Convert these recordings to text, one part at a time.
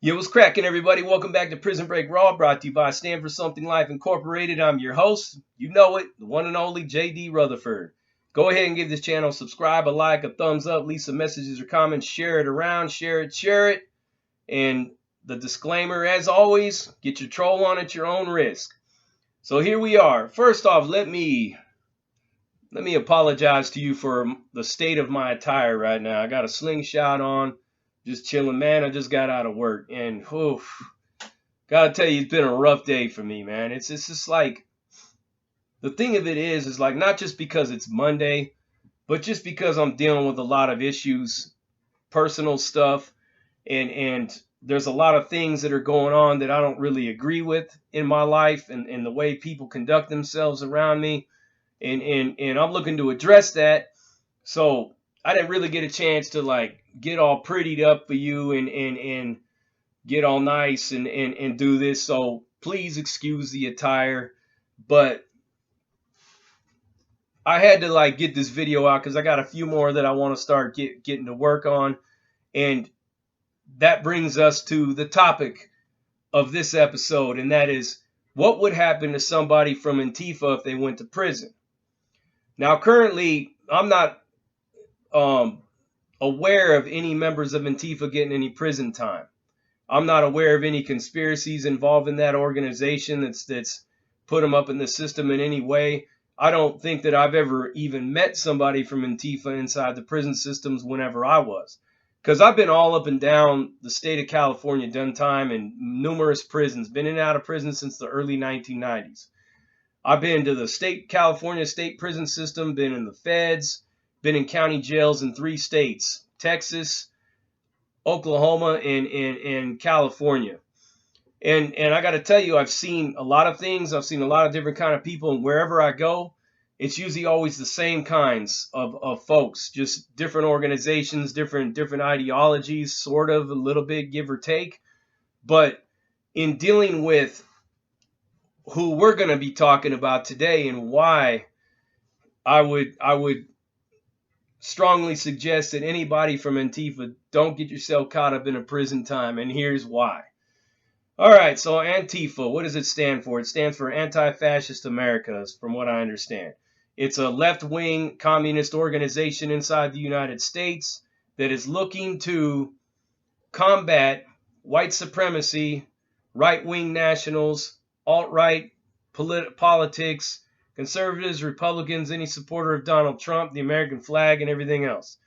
Yo, what's cracking, everybody? Welcome back to Prison Break Raw, brought to you by Stand for Something Life Incorporated. I'm your host, you know it, the one and only JD Rutherford. Go ahead and give this channel a subscribe, a like, a thumbs up, leave some messages or comments, share it around, share it. And the disclaimer, as always, get your troll on at your own risk. So here we are. First off, let me apologize to you for the state of my attire right now. I got a slingshot on, just chilling, man. I just got out of work, and gotta tell you, it's been a rough day for me, man. It's just like, the thing of it is like, not just because it's Monday, but just because I'm dealing with a lot of issues, personal stuff, and there's a lot of things that are going on that I don't really agree with in my life, and the way people conduct themselves around me, and I'm looking to address that. So I didn't really get a chance to like get all prettied up for you and get all nice and do this. So please excuse the attire, but I had to like get this video out because I got a few more that I want to start getting to work on. And that brings us to the topic of this episode, and that is, what would happen to somebody from Antifa if they went to prison? Now, currently, I'm not um, aware of any members of Antifa getting any prison time. I'm not aware of any conspiracies involved in that organization that's put them up in the system in any way. I don't think that I've ever even met somebody from Antifa inside the prison systems whenever I was. Because I've been all up and down the state of California, done time in numerous prisons, been in and out of prison since the early 1990s. I've been to the California state prison system, been in the feds, been in county jails in 3 states, Texas, Oklahoma, and California. And I got to tell you, I've seen a lot of things. I've seen a lot of different kind of people, and wherever I go, it's usually always the same kinds of folks, just different organizations, different ideologies, sort of, a little bit, give or take. But in dealing with who we're going to be talking about today and why I would strongly suggest that anybody from Antifa don't get yourself caught up in a prison time, and here's why. All right, so Antifa, what does it stand for? It stands for Anti-Fascist Americas, from what I understand. It's a left-wing communist organization inside the United States that is looking to combat white supremacy, right-wing nationals, alt-right politics, conservatives, Republicans, any supporter of Donald Trump, the American flag, and everything else.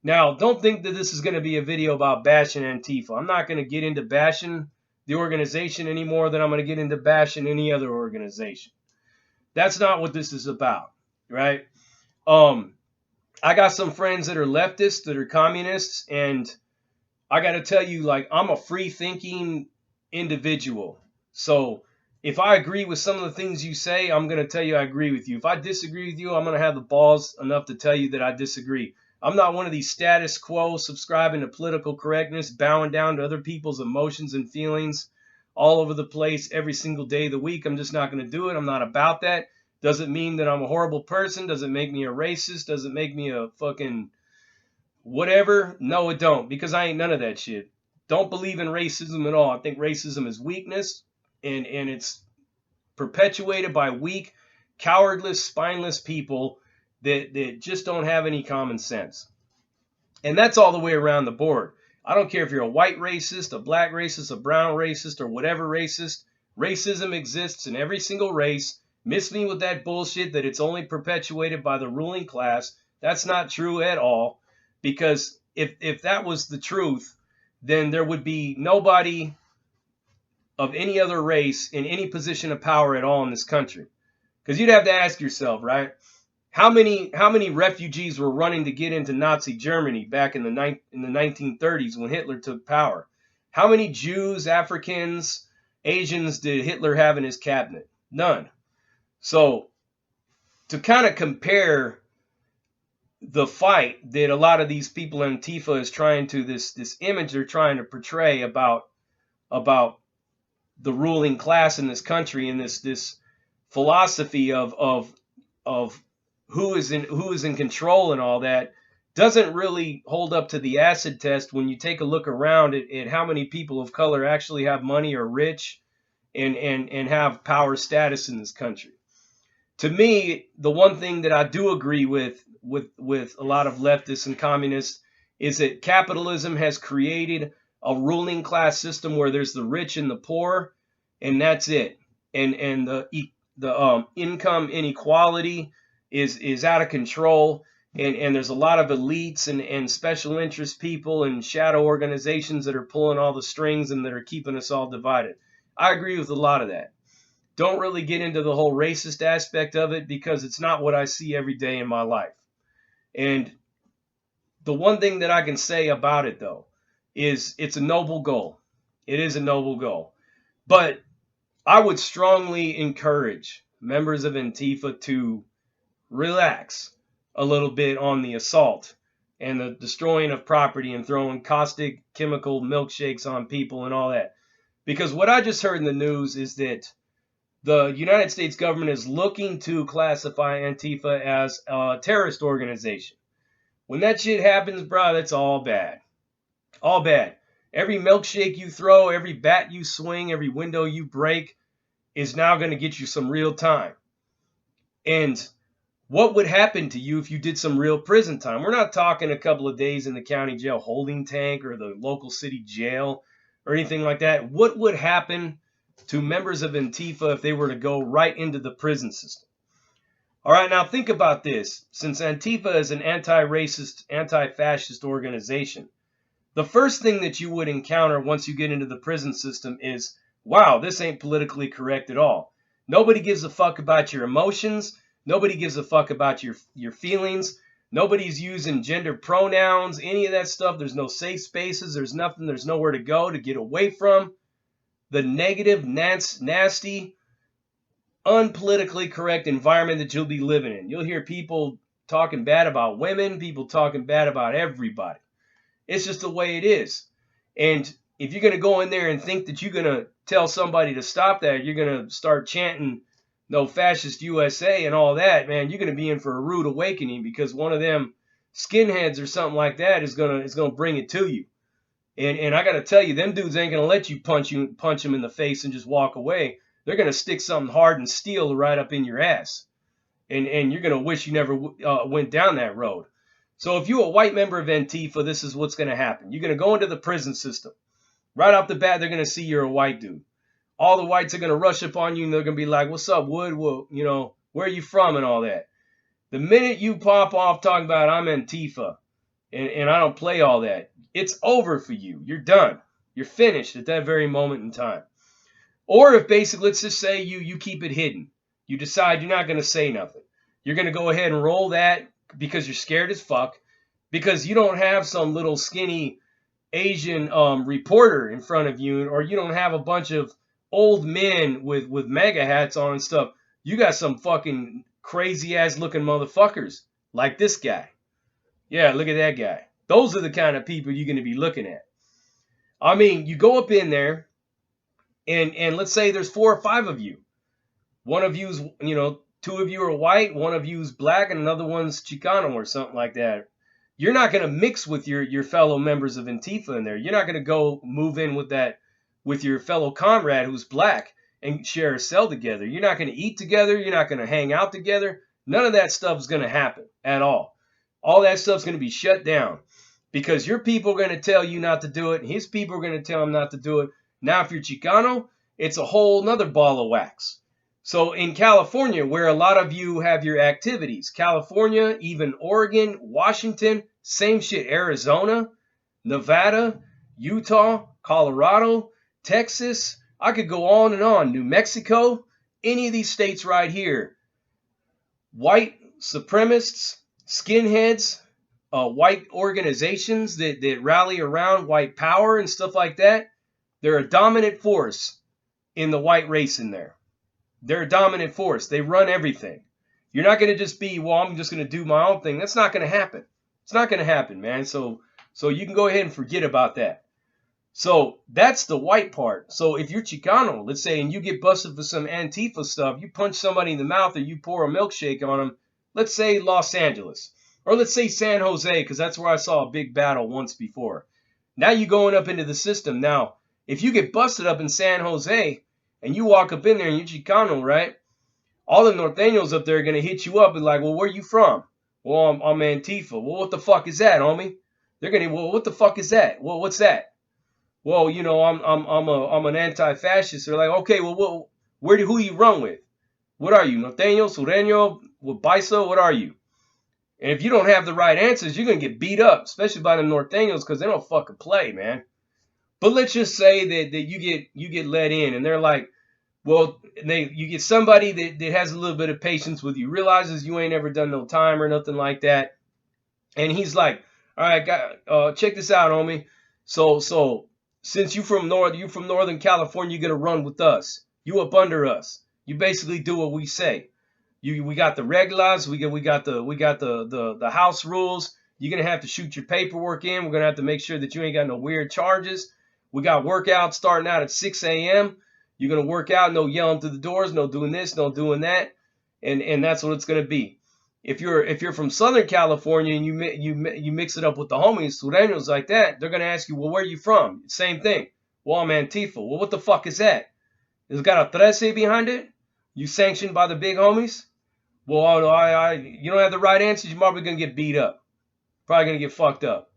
Now, don't think that this is going to be a video about bashing Antifa. I'm not going to get into bashing the organization any more than I'm going to get into bashing any other organization. That's not what this is about, right? I got some friends that are leftists, that are communists, and I got to tell you, like, I'm a free-thinking individual. So if I agree with some of the things you say, I'm going to tell you I agree with you. If I disagree with you, I'm going to have the balls enough to tell you that I disagree. I'm not one of these status quo, subscribing to political correctness, bowing down to other people's emotions and feelings all over the place every single day of the week. I'm just not going to do it. I'm not about that. Doesn't mean that I'm a horrible person. Doesn't make me a racist. Doesn't make me a fucking whatever. No, it don't, because I ain't none of that shit. Don't believe in racism at all. I think racism is weakness, and it's perpetuated by weak, cowardless, spineless people that just don't have any common sense. And that's all the way around the board. I don't care if you're a white racist, a black racist, a brown racist, or whatever racist. Racism exists in every single race. Miss me with that bullshit that it's only perpetuated by the ruling class. That's not true at all. Because if that was the truth, then there would be nobody of any other race in any position of power at all in this country. Because you'd have to ask yourself, right? How many refugees were running to get into Nazi Germany back in the 1930s when Hitler took power? How many Jews, Africans, Asians did Hitler have in his cabinet? None. So to kind of compare the fight that a lot of these people in Antifa is trying to, this image they're trying to portray about the ruling class in this country, and this philosophy of who is in control and all that, doesn't really hold up to the acid test when you take a look around at how many people of color actually have money, or rich, and have power status in this country. To me, the one thing that I do agree with a lot of leftists and communists is that capitalism has created a ruling class system where there's the rich and the poor, and that's it. And the income inequality is out of control, and there's a lot of elites and special interest people and shadow organizations that are pulling all the strings and that are keeping us all divided. I agree with a lot of that. Don't really get into the whole racist aspect of it because it's not what I see every day in my life. And the one thing that I can say about it, though, is it's a noble goal. It is a noble goal. But I would strongly encourage members of Antifa to relax a little bit on the assault and the destroying of property and throwing caustic chemical milkshakes on people and all that. Because what I just heard in the news is that the United States government is looking to classify Antifa as a terrorist organization. When that shit happens, bro, that's all bad. All bad. Every milkshake you throw, every bat you swing, every window you break is now going to get you some real time. And what would happen to you if you did some real prison time? We're not talking a couple of days in the county jail holding tank or the local city jail or anything like that. What would happen to members of Antifa if they were to go right into the prison system? All right, now think about this. Since Antifa is an anti-racist, anti-fascist organization, the first thing that you would encounter once you get into the prison system is, wow, this ain't politically correct at all. Nobody gives a fuck about your emotions. Nobody gives a fuck about your feelings. Nobody's using gender pronouns, any of that stuff. There's no safe spaces. There's nothing. There's nowhere to go to get away from the negative, nasty, unpolitically correct environment that you'll be living in. You'll hear people talking bad about women, people talking bad about everybody. It's just the way it is. And if you're going to go in there and think that you're going to tell somebody to stop that, you're going to start chanting no fascist USA and all that, man, you're going to be in for a rude awakening, because one of them skinheads or something like that is going to bring it to you. And I got to tell you, them dudes ain't going to let you punch them in the face and just walk away. They're going to stick something hard and steel right up in your ass. And you're going to wish you never went down that road. So if you're a white member of Antifa, this is what's going to happen. You're going to go into the prison system. Right off the bat, they're going to see you're a white dude. All the whites are going to rush up on you, and they're going to be like, what's up, Wood? Well, where are you from and all that. The minute you pop off talking about I'm Antifa, and I don't play all that, it's over for you. You're done. You're finished at that very moment in time. Or if basically, let's just say you keep it hidden. You decide you're not going to say nothing. You're going to go ahead and roll that because you're scared as fuck, because you don't have some little skinny Asian reporter in front of you, or you don't have a bunch of old men with MAGA hats on and stuff. You got some fucking crazy ass looking motherfuckers like this guy. Yeah, look at that guy. Those are the kind of people you're going to be looking at. I mean, you go up in there, and let's say there's 4 or 5 of you. One of you's, 2 of you are white, one of you's black, and another one's Chicano or something like that. You're not going to mix with your fellow members of Antifa in there. You're not going to go move in with your fellow comrade who's black and share a cell together. You're not going to eat together. You're not going to hang out together. None of that stuff is going to happen at all. All that stuff's going to be shut down, because your people are going to tell you not to do it, and his people are going to tell him not to do it. Now, if you're Chicano, it's a whole nother ball of wax. So in California, where a lot of you have your activities, California, even Oregon, Washington, same shit, Arizona, Nevada, Utah, Colorado, Texas, I could go on and on, New Mexico, any of these states right here. White supremacists, skinheads, white organizations that rally around white power and stuff like that, they're a dominant force in the white race in there. They're a dominant force. They run everything. You're not going to just be, well, I'm just going to do my own thing. That's not going to happen. It's not going to happen, man. So you can go ahead and forget about that. So that's the white part. So if you're Chicano, let's say, and you get busted for some Antifa stuff, you punch somebody in the mouth or you pour a milkshake on them, let's say Los Angeles Or let's say San Jose, because that's where I saw a big battle once before. Now you're going up into the system. Now, if you get busted up in San Jose and you walk up in there and you're Chicano, right? All the Norteños up there are going to hit you up and like, well, where you from? Well, I'm Antifa. Well, what the fuck is that, homie? They're going to, well, what the fuck is that? Well, what's that? Well, you know, I'm an anti-fascist. They're like, okay, well, who you run with? What are you, Norteño, Sureño, with Baiso? What are you? And if you don't have the right answers, you're gonna get beat up, especially by the Norteños, because they don't fucking play, man. But let's just say that you get let in, and they're like, well, you get somebody that has a little bit of patience with you, realizes you ain't ever done no time or nothing like that, and he's like, all right, check this out, homie. So since you from Northern California, you're gonna run with us. You up under us. You basically do what we say. We got the reglas, we got the house rules. You're gonna have to shoot your paperwork in. We're gonna have to make sure that you ain't got no weird charges. We got workouts starting out at 6 a.m. You're gonna work out, no yelling through the doors, no doing this, no doing that, and that's what it's gonna be. If you're from Southern California and you mix it up with the homies, Sureños like that, they're gonna ask you, well, where are you from? Same thing. Well, I'm Antifa. Well, what the fuck is that? It's got a 13 behind it. You sanctioned by the big homies? Well, you don't have the right answers, you're probably going to get beat up. Probably going to get fucked up.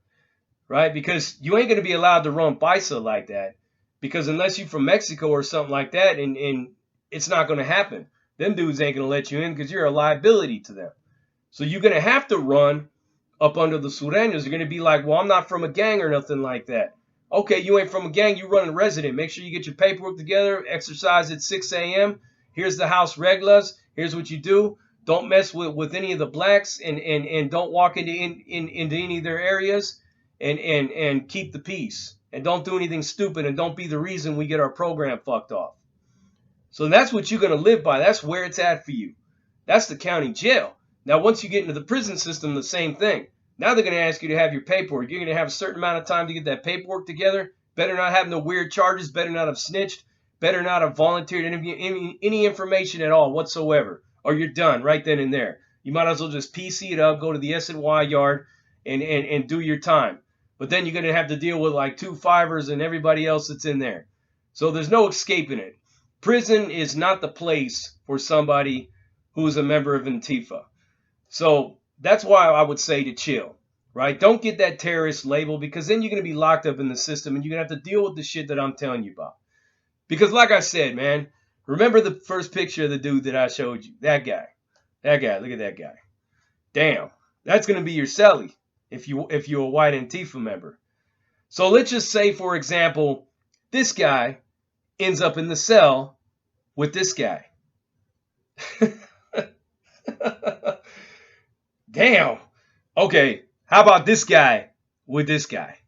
Right? Because you ain't going to be allowed to run Paisa like that. Because unless you're from Mexico or something like that, and it's not going to happen. Them dudes ain't going to let you in because you're a liability to them. So you're going to have to run up under the Sureños. You're going to be like, well, I'm not from a gang or nothing like that. Okay, you ain't from a gang, you run a resident. Make sure you get your paperwork together, exercise at 6 a.m. Here's the house reglas. Here's what you do. Don't mess with any of the blacks and don't walk into any of their areas and keep the peace. And don't do anything stupid and don't be the reason we get our program fucked off. So that's what you're going to live by. That's where it's at for you. That's the county jail. Now, once you get into the prison system, the same thing. Now they're going to ask you to have your paperwork. You're going to have a certain amount of time to get that paperwork together. Better not have no weird charges. Better not have snitched. Better not have volunteered any information at all whatsoever. Or you're done right then and there. You might as well just PC it up, go to the S&Y yard, and do your time. But then you're going to have to deal with like 2 fivers and everybody else that's in there. So there's no escaping it. Prison is not the place for somebody who is a member of Antifa. So that's why I would say to chill, right? Don't get that terrorist label because then you're going to be locked up in the system and you're going to have to deal with the shit that I'm telling you about. Because like I said, man, remember the first picture of the dude that I showed you? That guy. Look at that guy. Damn, that's going to be your celly if you're a white Antifa member. So let's just say, for example, this guy ends up in the cell with this guy. Damn. Okay, how about this guy with this guy?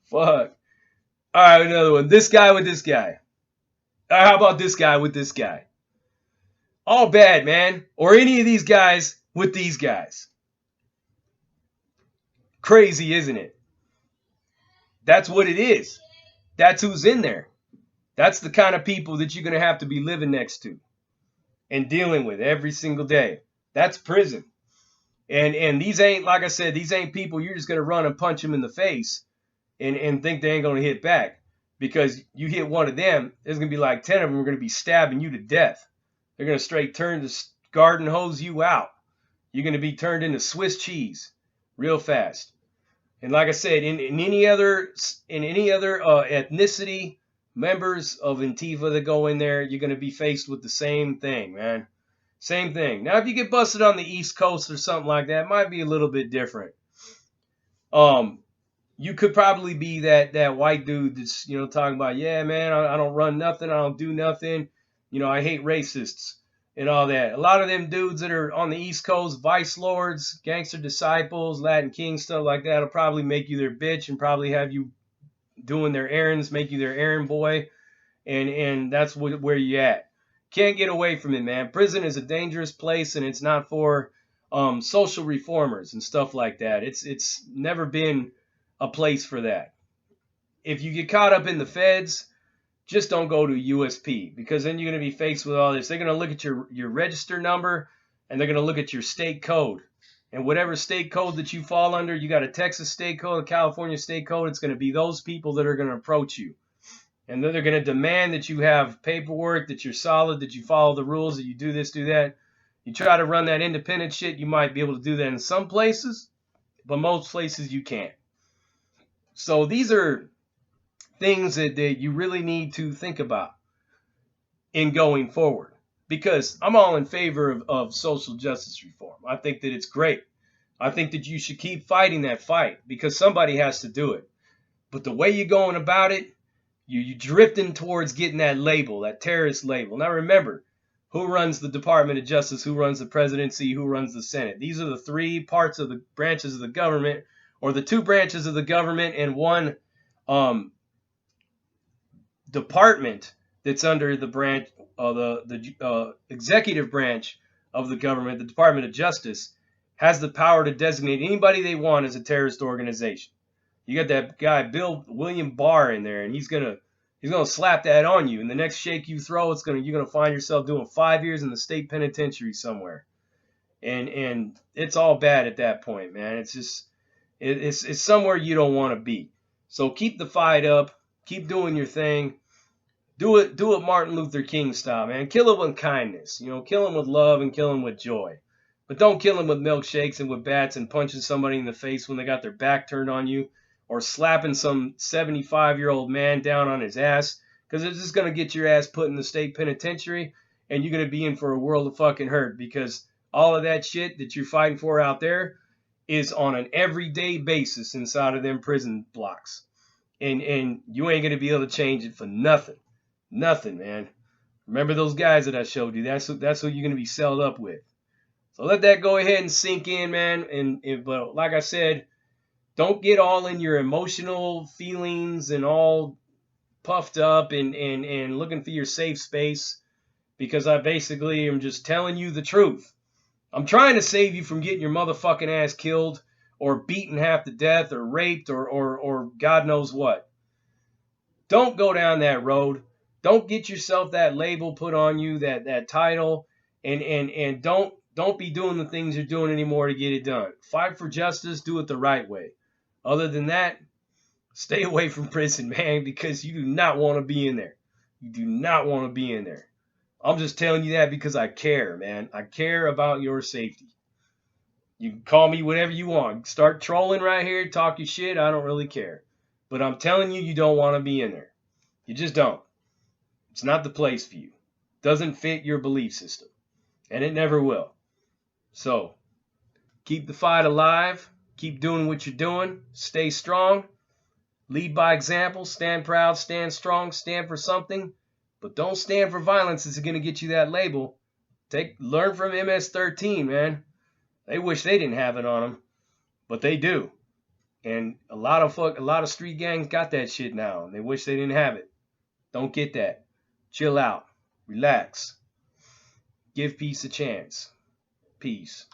Fuck. All right, another one. This guy with this guy. All right, how about this guy with this guy? All bad, man. Or any of these guys with these guys. Crazy, isn't it? That's what it is. That's who's in there. That's the kind of people that you're going to have to be living next to and dealing with every single day. That's prison. And these ain't, like I said, these ain't people you're just going to run and punch them in the face and think they ain't going to hit back. Because you hit one of them, there's going to be like 10 of them who are going to be stabbing you to death. They're going to straight turn the garden hose you out. You're going to be turned into Swiss cheese real fast. And like I said, in any other ethnicity, members of Antifa that go in there, you're going to be faced with the same thing, man. Same thing. Now, if you get busted on the East Coast or something like that, it might be a little bit different. You could probably be that white dude that's, talking about, yeah, man, I don't run nothing. I don't do nothing. I hate racists and all that. A lot of them dudes that are on the East Coast, vice lords, gangster disciples, Latin King, stuff like that, will probably make you their bitch and probably have you doing their errands, make you their errand boy. And that's where you at. Can't get away from it, man. Prison is a dangerous place, and it's not for social reformers and stuff like that. It's never been a place for that. If you get caught up in the feds, just don't go to USP because then you're going to be faced with all this. They're going to look at your register number. and they're going to look at your state code. And whatever state code that you fall under, you got a Texas state code, a California state code, it's going to be those people that are going to approach you. And then they're going to demand that you have paperwork, that you're solid, that you follow the rules, that you do this, do that. You try to run that independent shit, you might be able to do that in some places, but most places you can't. So these are things that you really need to think about in going forward. Because I'm all in favor of social justice reform. I think that it's great. I think that you should keep fighting that fight because somebody has to do it. But the way you're going about it, you're drifting towards getting that label, that terrorist label. Now remember, who runs the Department of Justice, who runs the presidency, who runs the Senate. These are the three parts of the branches of the government, or the two branches of the government and one department that's under the branch, the executive branch of the government. The Department of Justice has the power to designate anybody they want as a terrorist organization. You got that guy William Barr in there, and he's gonna slap that on you. And the next shake you throw, you're gonna find yourself doing 5 years in the state penitentiary somewhere. And it's all bad at that point, man. It's just it's somewhere you don't want to be. So keep the fight up, keep doing your thing. Do it Martin Luther King style, man. Kill him with kindness, kill him with love and kill him with joy. But don't kill him with milkshakes and with bats and punching somebody in the face when they got their back turned on you, or slapping some 75-year-old man down on his ass, because it's just going to get your ass put in the state penitentiary, and you're going to be in for a world of fucking hurt, because all of that shit that you're fighting for out there is on an everyday basis inside of them prison blocks. And you ain't going to be able to change it for nothing. Nothing, man. Remember those guys that I showed you? That's who you're going to be selled up with. So let that go ahead and sink in, man. But like I said, don't get all in your emotional feelings and all puffed up and looking for your safe space, because I basically am just telling you the truth. I'm trying to save you from getting your motherfucking ass killed or beaten half to death or raped or God knows what. Don't go down that road. Don't get yourself that label put on you, that title, and don't be doing the things you're doing anymore to get it done. Fight for justice, do it the right way. Other than that, stay away from prison, man, because you do not want to be in there. You do not want to be in there. I'm just telling you that because I care, man. I care about your safety. You can call me whatever you want. Start trolling right here, talk your shit. I don't really care. But I'm telling you, you don't want to be in there. You just don't. It's not the place for you. Doesn't fit your belief system. And it never will. So, keep the fight alive. Keep doing what you're doing. Stay strong. Lead by example. Stand proud. Stand strong. Stand for something. But don't stand for violence. It's going to get you that label. Learn from MS-13, man. They wish they didn't have it on them. But they do. And a lot of street gangs got that shit now. And they wish they didn't have it. Don't get that. Chill out. Relax. Give peace a chance. Peace.